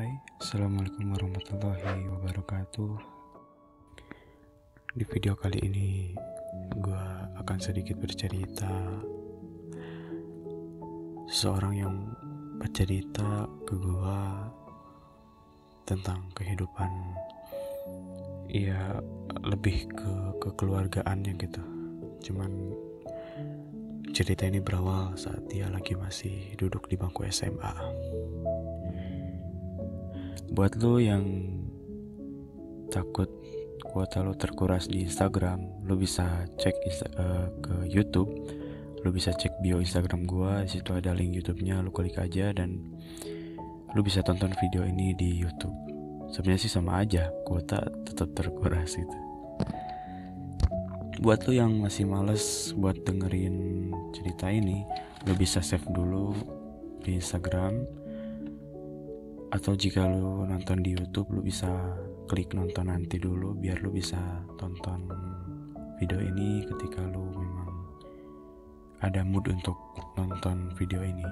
Hai, Assalamualaikum warahmatullahi wabarakatuh. Di video kali ini gue akan sedikit bercerita. Seseorang yang bercerita ke gue tentang kehidupan, ya lebih ke kekeluargaannya gitu. Cuman cerita ini berawal saat dia lagi masih duduk di bangku SMA. Buat lo yang takut kuota lo terkuras di Instagram, lo bisa cek ke YouTube. Lo bisa cek bio Instagram gua, di situ ada link YouTube-nya, lo klik aja dan lo bisa tonton video ini di YouTube. Sebenarnya sih sama aja, kuota tetap terkuras gitu. Buat lo yang masih males buat dengerin cerita ini, lo bisa save dulu di Instagram. Atau jika lu nonton di YouTube, lu bisa klik nonton nanti dulu biar lu bisa tonton video ini ketika lu memang ada mood untuk nonton video ini.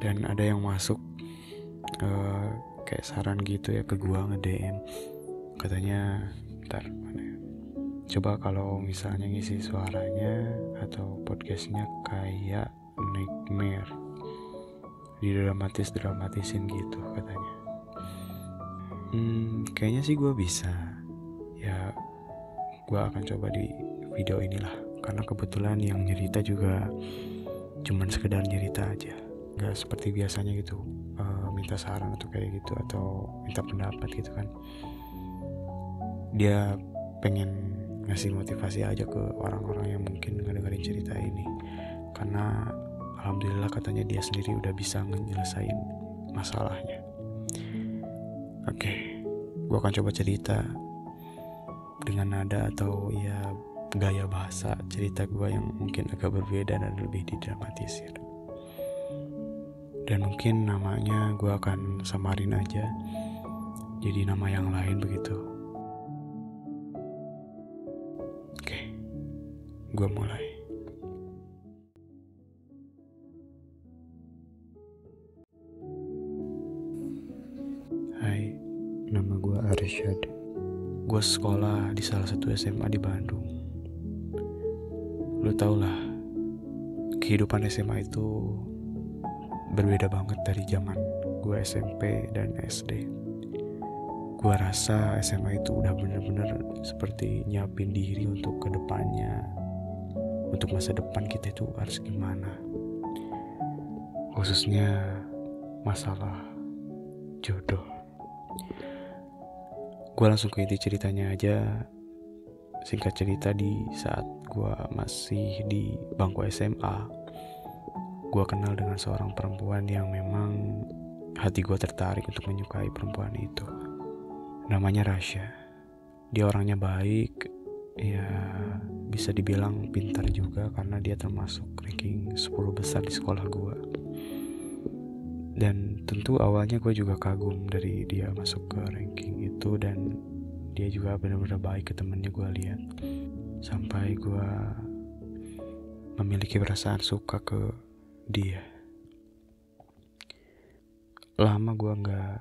Dan ada yang masuk kayak saran gitu ya ke gua, nge-DM katanya, bentar mana ya? Coba kalau misalnya ngisi suaranya atau podcastnya kayak nightmare, didramatisin gitu katanya. Kayaknya sih gue bisa. Ya, gue akan coba di video inilah. Karena kebetulan yang nyerita juga cuman sekedar nyerita aja, gak seperti biasanya gitu, minta saran atau kayak gitu, atau minta pendapat gitu kan. Dia pengen ngasih motivasi aja ke orang-orang yang mungkin ngedengerin cerita ini. Karena alhamdulillah katanya dia sendiri udah bisa nyelesain masalahnya. Oke, gue akan coba cerita dengan nada atau ya gaya bahasa cerita gue yang mungkin agak berbeda dan lebih didramatisir. Dan mungkin namanya gue akan samarin aja jadi nama yang lain begitu. Oke, gue mulai. Hai, nama gue Arsyad. Gue sekolah di salah satu SMA di Bandung. Lu tau lah, kehidupan SMA itu berbeda banget dari zaman gue SMP dan SD. Gue rasa SMA itu udah bener-bener seperti nyiapin diri untuk kedepannya, untuk masa depan kita itu harus gimana. Khususnya masalah jodoh. Gue langsung ke inti ceritanya aja. Singkat cerita, di saat gue masih di bangku SMA, gue kenal dengan seorang perempuan yang memang hati gue tertarik untuk menyukai perempuan itu. Namanya Rasya. Dia orangnya baik, ya bisa dibilang pintar juga karena dia termasuk ranking 10 besar di sekolah gue. Dan tentu awalnya gue juga kagum dari dia masuk ke ranking itu, dan dia juga benar-benar baik ke temennya gue lihat. Sampai gue memiliki perasaan suka ke dia. Lama gue gak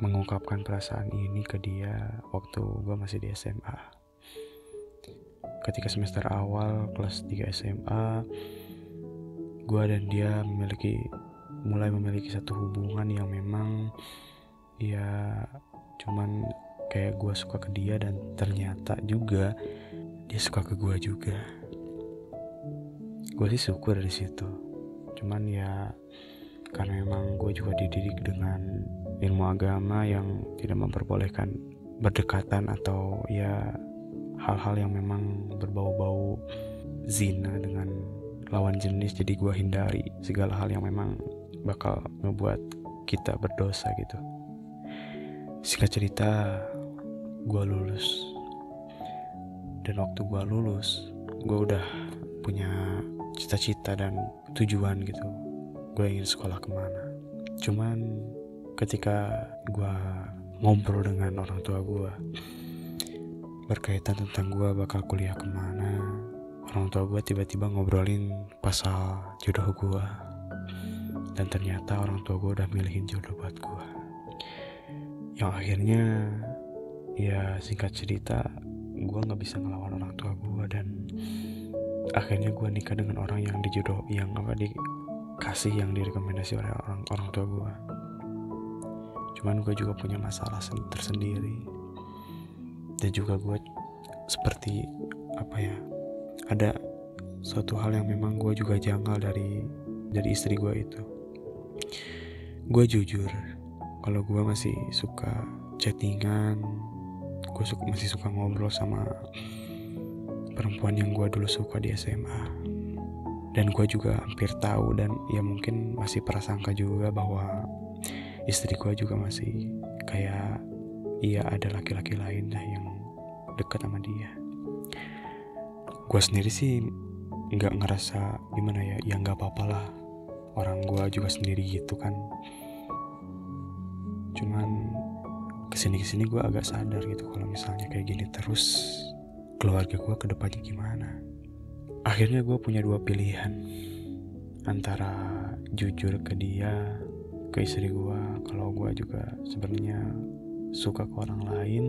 mengungkapkan perasaan ini ke dia waktu gue masih di SMA. Ketika semester awal kelas 3 SMA, gue dan dia mulai memiliki satu hubungan yang memang ya cuman kayak gue suka ke dia, dan ternyata juga dia suka ke gue juga. Gue sih syukur dari situ. Cuman ya karena memang gue juga dididik dengan ilmu agama yang tidak memperbolehkan berdekatan atau ya hal-hal yang memang berbau-bau zina dengan lawan jenis. Jadi gue hindari segala hal yang memang bakal ngebuat kita berdosa gitu. Singkat cerita, gue lulus. Dan waktu gue lulus, gue udah punya cita-cita dan tujuan gitu. Gue ingin sekolah kemana. Cuman ketika gue ngobrol dengan orang tua gue berkaitan tentang gue bakal kuliah kemana, orang tua gue tiba-tiba ngobrolin pasal jodoh gue. Dan ternyata orang tua gue udah milihin jodoh buat gue. yang akhirnya ya singkat cerita gue nggak bisa ngelawan orang tua gue, dan akhirnya gue nikah dengan orang yang dikasih, yang direkomendasi oleh orang tua gue. Cuman gue juga punya masalah tersendiri, dan juga gue seperti ada suatu hal yang memang gue juga janggal dari istri gue itu. Gue jujur kalau gue masih suka chattingan, gue masih suka ngobrol sama perempuan yang gue dulu suka di SMA. Dan gue juga hampir tahu, dan ya mungkin masih prasangka juga bahwa istri gue juga masih kayak ada laki-laki lain lah yang dekat sama dia. Gue sendiri sih nggak ngerasa gimana ya nggak apa-apa lah, orang gue juga sendiri gitu kan. Cuman kesini gue agak sadar gitu kalau misalnya kayak gini terus, keluarga gue ke depannya gimana. Akhirnya gue punya dua pilihan, antara jujur ke dia, ke istri gue kalau gue juga sebenarnya suka ke orang lain,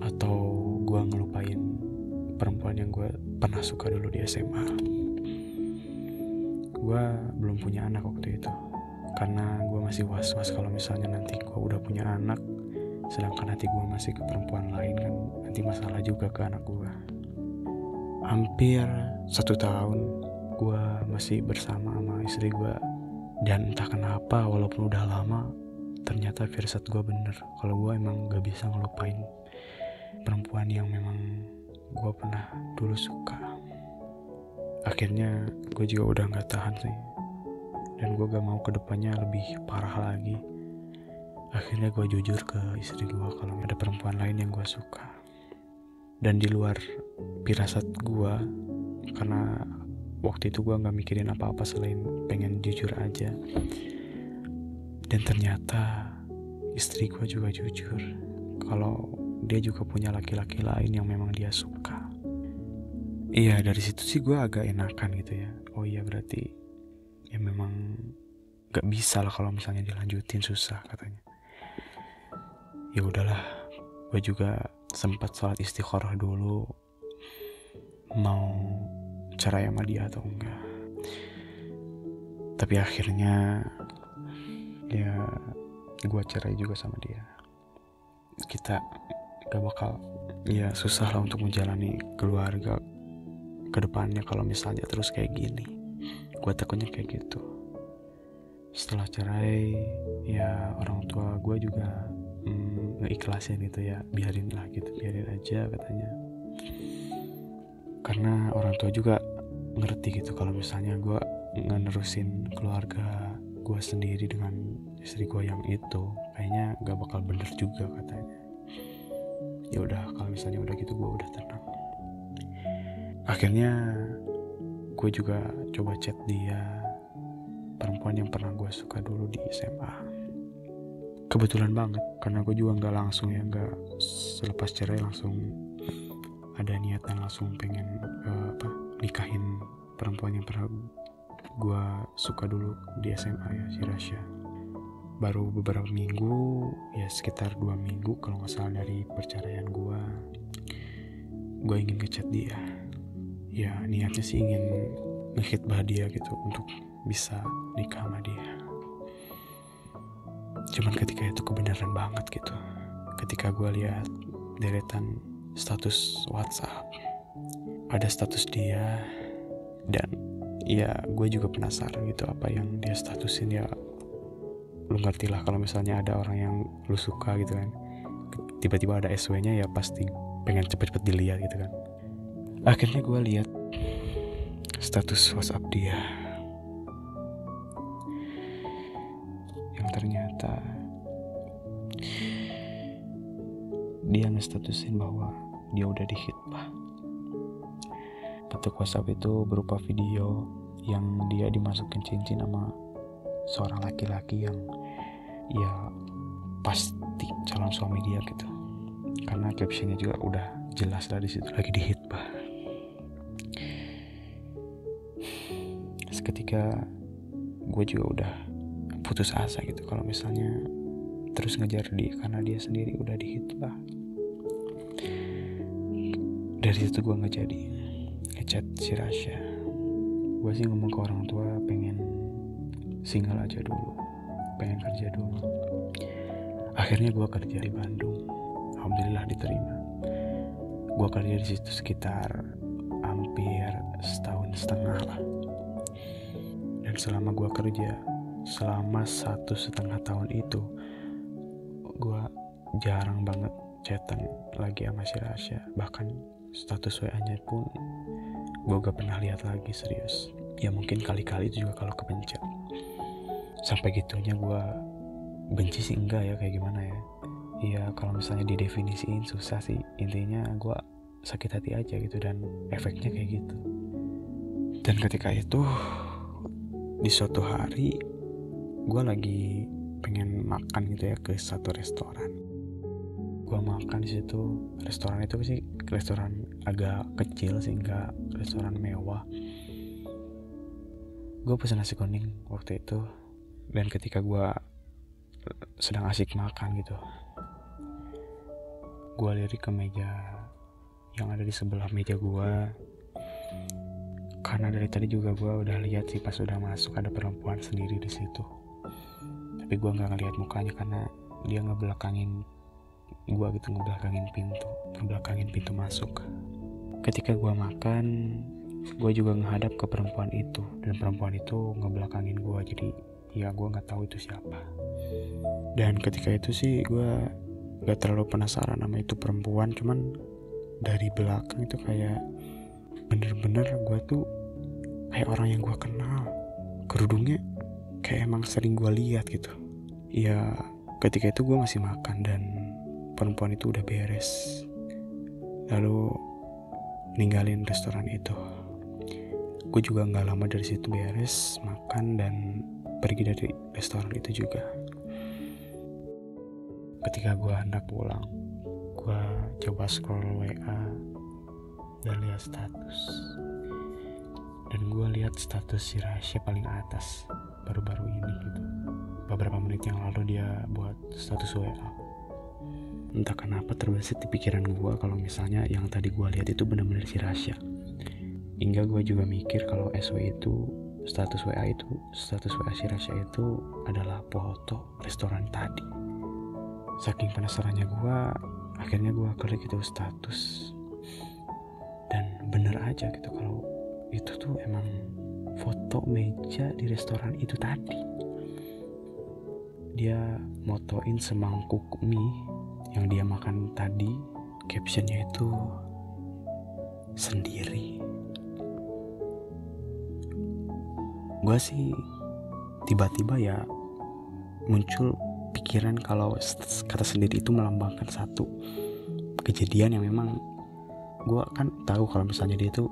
atau gue ngelupain perempuan yang gue pernah suka dulu di SMA. Gue belum punya anak waktu itu, karena gue masih was-was kalau misalnya nanti gue udah punya anak, sedangkan hati gue masih ke perempuan lain, kan nanti masalah juga ke anak gue. Hampir 1 tahun gue masih bersama sama istri gue, dan entah kenapa walaupun udah lama, ternyata firasat gue bener kalau gue emang gak bisa ngelupain perempuan yang memang gue pernah dulu suka. Akhirnya gue juga udah gak tahan sih, dan gue gak mau kedepannya lebih parah lagi. Akhirnya gue jujur ke istri gue kalau ada perempuan lain yang gue suka. Dan di luar firasat gue, karena waktu itu gue gak mikirin apa-apa selain pengen jujur aja, dan ternyata istri gue juga jujur kalau dia juga punya laki-laki lain yang memang dia suka. Iya, dari situ sih gue agak enakan gitu ya. Oh iya, berarti ya memang gak bisa lah kalau misalnya dilanjutin, susah katanya. Ya udahlah, gue juga sempat sholat istikharah dulu, mau cerai sama dia atau enggak. Tapi akhirnya ya gue cerai juga sama dia. Kita gak bakal, ya susah lah untuk menjalani keluarga ke depannya kalau misalnya terus kayak gini. Gue takutnya kayak gitu. Setelah cerai, ya orang tua gue juga ngeikhlasin gitu ya, biarin aja katanya. Karena orang tua juga ngerti gitu kalau misalnya gue ngenerusin keluarga gue sendiri dengan istri gue yang itu, kayaknya gak bakal bener juga katanya. Ya udah, kalau misalnya udah gitu gue udah tenang. Akhirnya gue juga coba chat dia, perempuan yang pernah gue suka dulu di SMA. Kebetulan banget, karena gue juga gak selepas cerai langsung ada niatan langsung pengen nikahin perempuan yang pernah gue suka dulu di SMA ya, si Rasya. Baru beberapa minggu, ya sekitar 2 minggu kalau gak salah dari perceraian gue ingin ngechat dia. Ya niatnya sih ingin ngehitbah dia gitu untuk bisa nikah sama dia. Cuman ketika itu kebenaran banget gitu, ketika gue lihat deretan status WhatsApp, ada status dia, dan ya gue juga penasaran gitu apa yang dia statusin. Ya lu ngerti lah kalau misalnya ada orang yang lu suka gitu kan, tiba-tiba ada SW-nya, ya pasti pengen cepet-cepet dilihat gitu kan. Akhirnya gue lihat status WhatsApp dia, yang ternyata dia ngestatusin bahwa dia udah dihitbah. Bentuk WhatsApp itu berupa video yang dia dimasukin cincin sama seorang laki-laki yang ya pasti calon suami dia gitu, karena captionnya juga udah jelas dari situ, lagi dihitbah. Seketika gue juga udah putus asa gitu kalau misalnya terus ngejar dia karena dia sendiri udah dihitbah. Dari situ gue nggak jadi ngechat si Rasya. Gue sih ngomong ke orang tua pengen single aja dulu, pengen kerja dulu. Akhirnya gue kerja di Bandung, alhamdulillah diterima. Gue kerja di situ sekitar hampir 1,5 tahun lah. Dan selama gue kerja, selama 1,5 tahun itu, gue jarang banget chatan lagi sama si Rasya. Bahkan status WA-nya pun gue gak pernah lihat lagi, serius. Ya mungkin kali-kali itu juga kalau kepencet. Sampai gitunya gue benci sih enggak ya, kayak gimana ya. Ya kalau misalnya didefinisiin susah sih. Intinya gue sakit hati aja gitu, dan efeknya kayak gitu. Dan ketika itu di suatu hari gue lagi pengen makan gitu ya ke satu restoran. Gue makan di situ. Restoran itu sih restoran agak kecil sih, nggak restoran mewah. Gue pesen nasi kuning waktu itu. Dan ketika gue sedang asik makan gitu, gue lirik ke meja yang ada di sebelah meja gue. Karena dari tadi juga gue udah lihat sih pas udah masuk ada perempuan sendiri di situ. Tapi gue nggak ngeliat mukanya karena dia ngebelakangin gue gitu, ngebelakangin pintu masuk. Ketika gue makan, gue juga menghadap ke perempuan itu, dan perempuan itu ngebelakangin gue. Jadi ya gue nggak tahu itu siapa. Dan ketika itu sih gue nggak terlalu penasaran sama itu perempuan, cuman dari belakang itu kayak bener-bener gue tuh kayak orang yang gue kenal. Kerudungnya kayak emang sering gue lihat gitu. Ya ketika itu gue masih makan dan perempuan itu udah beres, lalu ninggalin restoran itu. Gue juga nggak lama dari situ beres makan dan pergi dari restoran itu juga. Ketika gue hendak pulang, gue coba scroll WA dan lihat status. Dan gue lihat status si Rasya paling atas baru-baru ini gitu. Beberapa menit yang lalu dia buat status WA. Entah kenapa terbesit di pikiran gue kalau misalnya yang tadi gue lihat itu benar-benar si Rasya. Hingga gue juga mikir kalau status WA si Rasya itu adalah foto restoran tadi. Saking penasarannya gue, akhirnya gue klik itu status. Dan bener aja gitu kalau itu tuh emang foto meja di restoran itu tadi. Dia motoin semangkuk mie yang dia makan tadi. Captionnya itu sendiri. Gue sih tiba-tiba ya muncul pikiran kalau kata sendiri itu melambangkan satu kejadian yang memang gue kan tahu kalau misalnya dia itu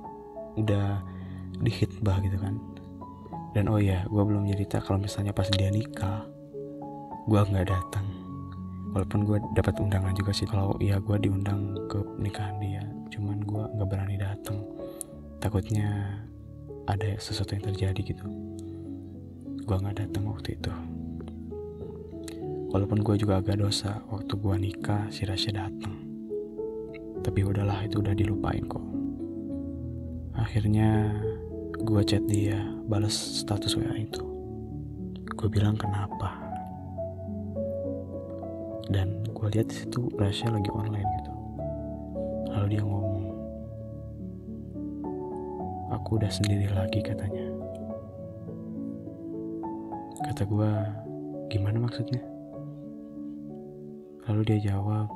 udah dihitbah gitu kan. Dan oh ya, gue belum cerita kalau misalnya pas dia nikah gue nggak datang. Walaupun gue dapat undangan juga sih, kalau ya gue diundang ke nikahan dia, cuman gue nggak berani datang. Takutnya ada sesuatu yang terjadi gitu. Gue nggak datang waktu itu. Walaupun gue juga agak dosa waktu gue nikah si Rasya datang. Tapi udahlah, itu udah dilupain kok. Akhirnya gue chat dia, balas status WA itu. Gue bilang kenapa. Dan gue lihat di situ Rasya lagi online gitu. Lalu dia ngomong, aku udah sendiri lagi katanya. Kata gue, gimana maksudnya? Lalu dia jawab,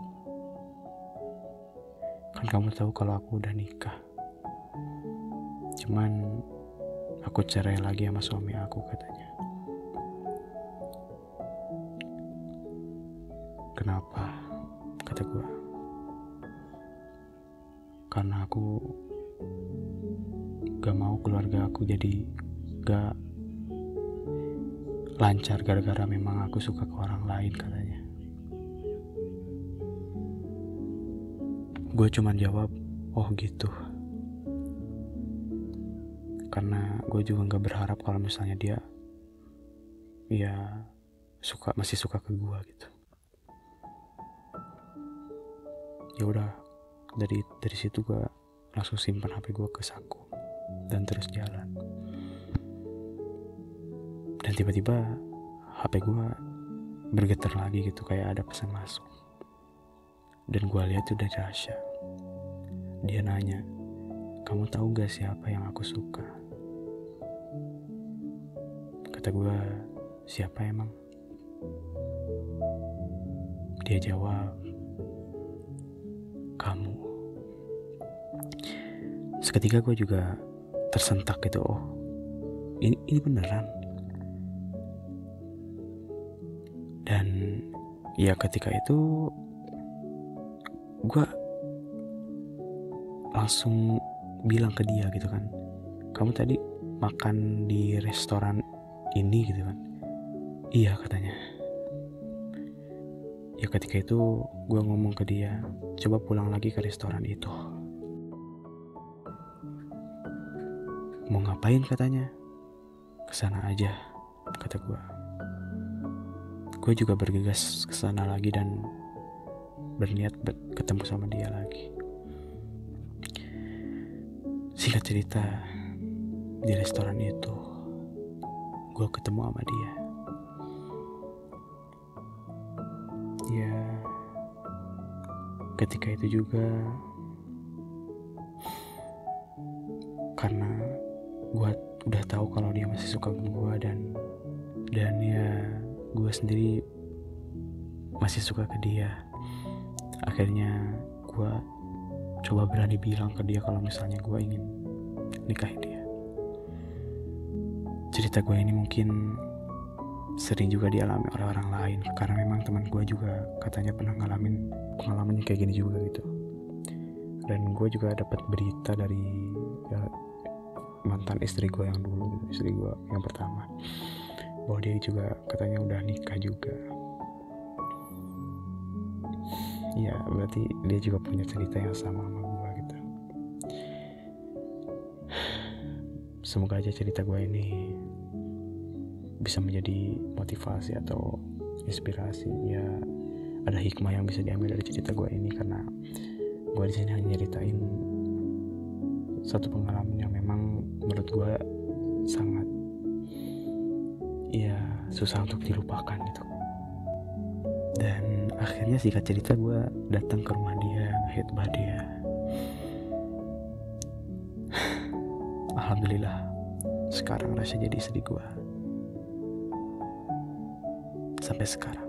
kan kamu tahu kalau aku udah nikah. Cuman aku cerai lagi sama suami aku katanya. Kenapa? Kata gue. Karena aku gak mau keluarga aku jadi gak lancar gara-gara memang aku suka ke orang lain katanya. Gue cuman jawab, oh gitu. Karena gue juga gak berharap kalau misalnya dia ya masih suka ke gue gitu. Ya udah, dari situ gue langsung simpan HP gue ke saku dan terus jalan. Dan tiba-tiba HP gue bergetar lagi gitu, kayak ada pesan masuk. Dan gue lihat itu dari Rasya. Dia nanya, "Kamu tahu gak siapa yang aku suka?" Kata gue, "Siapa emang?" Dia jawab, "Kamu." Seketika gue juga tersentak gitu. Oh, ini beneran. Dan ya ketika itu gue langsung bilang ke dia gitu kan, "Kamu tadi makan di restoran ini gitu kan?" "Iya," katanya. Ya ketika itu gue ngomong ke dia, "Coba pulang lagi ke restoran itu." "Mau ngapain?" katanya. "Kesana aja," kata gue. Gue juga bergegas kesana lagi dan berniat ketemu sama dia lagi. Singkat cerita, di restoran itu gue ketemu sama dia. Ya, ketika itu juga karena gue udah tahu kalau dia masih suka gue dan ya gue sendiri masih suka ke dia. Akhirnya gue coba berani bilang ke dia kalau misalnya gue ingin nikahin dia. Cerita gue ini mungkin sering juga dialami oleh orang lain, karena memang teman gue juga katanya pernah ngalamin pengalamannya kayak gini juga gitu. Dan gue juga dapat berita dari mantan istri gue yang dulu, istri gue yang pertama, bahwa dia juga katanya udah nikah juga. Ya berarti dia juga punya cerita yang sama gue gitu. Semoga aja cerita gue ini bisa menjadi motivasi atau inspirasi. Ya ada hikmah yang bisa diambil dari cerita gue ini, karena gue di sini hanya nyeritain satu pengalaman yang memang menurut gue sangat susah untuk dilupakan gitu. Dan akhirnya singkat cerita gue datang ke rumah dia, ngehitbah dia. Alhamdulillah sekarang Rasya jadi istri gue sampai sekarang.